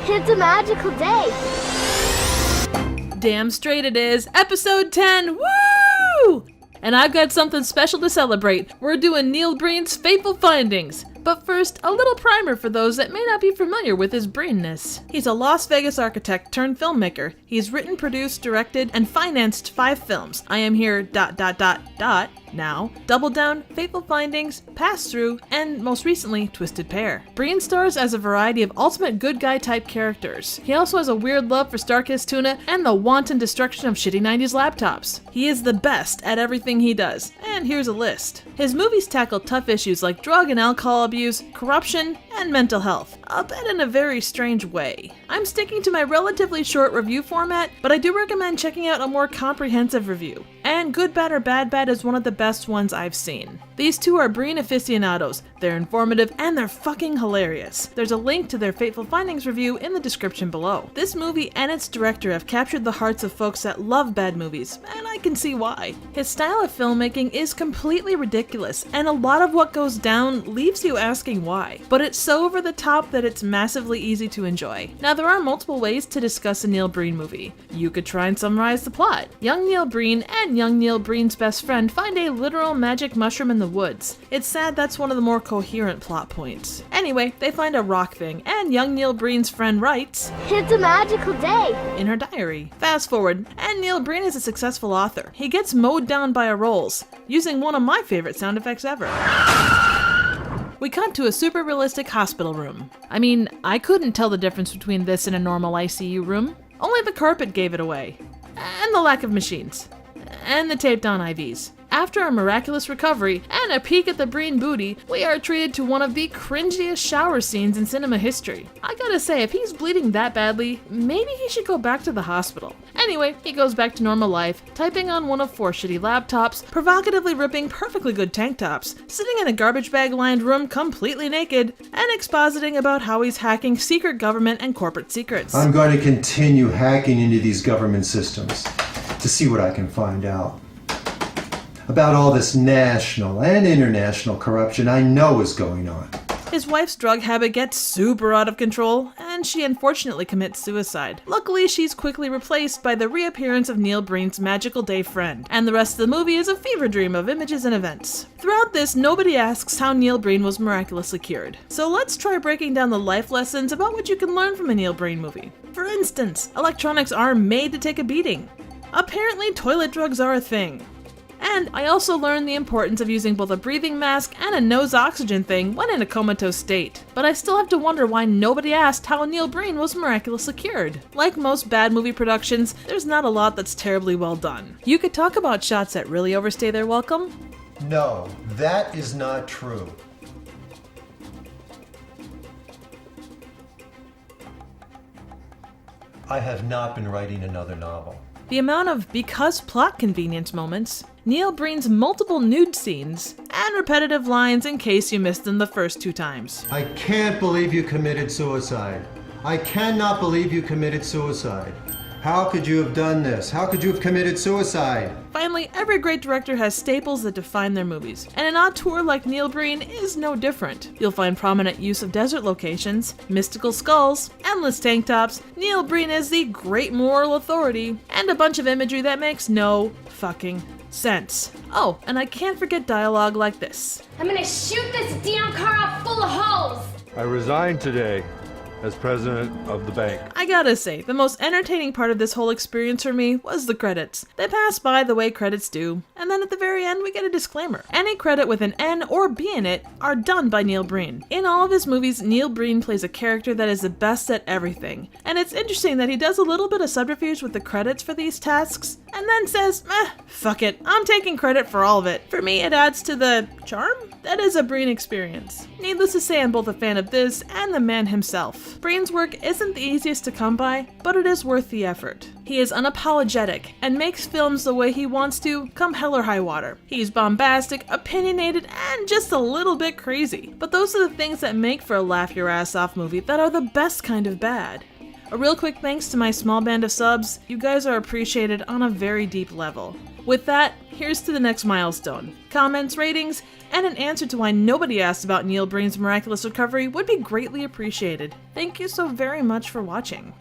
It's a magical day. Damn straight it is. Episode 10. Woo! And I've got something special to celebrate. We're doing Neil Breen's Fateful Findings. But first, a little primer for those that may not be familiar with his Breenness. He's a Las Vegas architect turned filmmaker. He's written, produced, directed, and financed 5 films. I Am Here, ... Now, Double Down, Fateful Findings, Pass Through, and most recently, Twisted Pair. Breen stars as a variety of ultimate good guy type characters. He also has a weird love for Starkist tuna and the wanton destruction of shitty 90s laptops. He is the best at everything he does, and here's a list. His movies tackle tough issues like drug and alcohol abuse, corruption, and mental health, albeit in a very strange way. I'm sticking to my relatively short review format, but I do recommend checking out a more comprehensive review. And Good Bad or Bad Bad is one of the best ones I've seen. These two are Breen aficionados. They're informative and they're fucking hilarious. There's a link to their Fateful Findings review in the description below. This movie and its director have captured the hearts of folks that love bad movies, and I can see why. His style of filmmaking is completely ridiculous, and a lot of what goes down leaves you asking why. But it's so over the top that it's massively easy to enjoy. Now, there are multiple ways to discuss a Neil Breen movie. You could try and summarize the plot. Young Neil Breen and young Neil Breen's best friend find a literal magic mushroom in the woods. It's sad that's one of the more coherent plot points. Anyway, they find a rock thing, and young Neil Breen's friend writes, "It's a magical day," in her diary. Fast forward, and Neil Breen is a successful author. He gets mowed down by a rolls, using one of my favorite sound effects ever. We cut to a super realistic hospital room. I mean, I couldn't tell the difference between this and a normal ICU room. Only the carpet gave it away. And the lack of machines. And the taped on IVs. After a miraculous recovery and a peek at the Breen booty, we are treated to one of the cringiest shower scenes in cinema history. I gotta say, if he's bleeding that badly, maybe he should go back to the hospital. Anyway, he goes back to normal life, typing on one of 4 shitty laptops, provocatively ripping perfectly good tank tops, sitting in a garbage bag lined room completely naked, and expositing about how he's hacking secret government and corporate secrets. I'm going to continue hacking into these government systems to see what I can find out about all this national and international corruption I know is going on. His wife's drug habit gets super out of control, and she unfortunately commits suicide. Luckily, she's quickly replaced by the reappearance of Neil Breen's magical day friend, and the rest of the movie is a fever dream of images and events. Throughout this, nobody asks how Neil Breen was miraculously cured. So let's try breaking down the life lessons about what you can learn from a Neil Breen movie. For instance, electronics are made to take a beating. Apparently, toilet drugs are a thing. And I also learned the importance of using both a breathing mask and a nose oxygen thing when in a comatose state. But I still have to wonder why nobody asked how Neil Breen was miraculously cured. Like most bad movie productions, there's not a lot that's terribly well done. You could talk about shots that really overstay their welcome. No, that is not true. I have not been writing another novel. The amount of because plot convenience moments, Neil Breen's multiple nude scenes, and repetitive lines in case you missed them the first 2 times. I can't believe you committed suicide. I cannot believe you committed suicide. How could you have done this? How could you have committed suicide? Finally, every great director has staples that define their movies, and an auteur like Neil Breen is no different. You'll find prominent use of desert locations, mystical skulls, endless tank tops. Neil Breen is the great moral authority, and a bunch of imagery that makes no fucking sense. Oh, and I can't forget dialogue like this. "I'm gonna shoot this damn car out full of holes." I resigned today as president of the bank. I gotta say, the most entertaining part of this whole experience for me was the credits. They pass by the way credits do, and then at the very end we get a disclaimer. Any credit with an N or B in it are done by Neil Breen. In all of his movies, Neil Breen plays a character that is the best at everything, and it's interesting that he does a little bit of subterfuge with the credits for these tasks, and then says, fuck it, I'm taking credit for all of it. For me, it adds to the charm that is a Breen experience. Needless to say, I'm both a fan of this and the man himself. Breen's work isn't the easiest to come by, but it is worth the effort. He is unapologetic and makes films the way he wants to, come hell or high water. He's bombastic, opinionated, and just a little bit crazy. But those are the things that make for a laugh your ass off movie that are the best kind of bad. A real quick thanks to my small band of subs. You guys are appreciated on a very deep level. With that, here's to the next milestone. Comments, ratings, and an answer to why nobody asked about Neil Breen's miraculous recovery would be greatly appreciated. Thank you so very much for watching.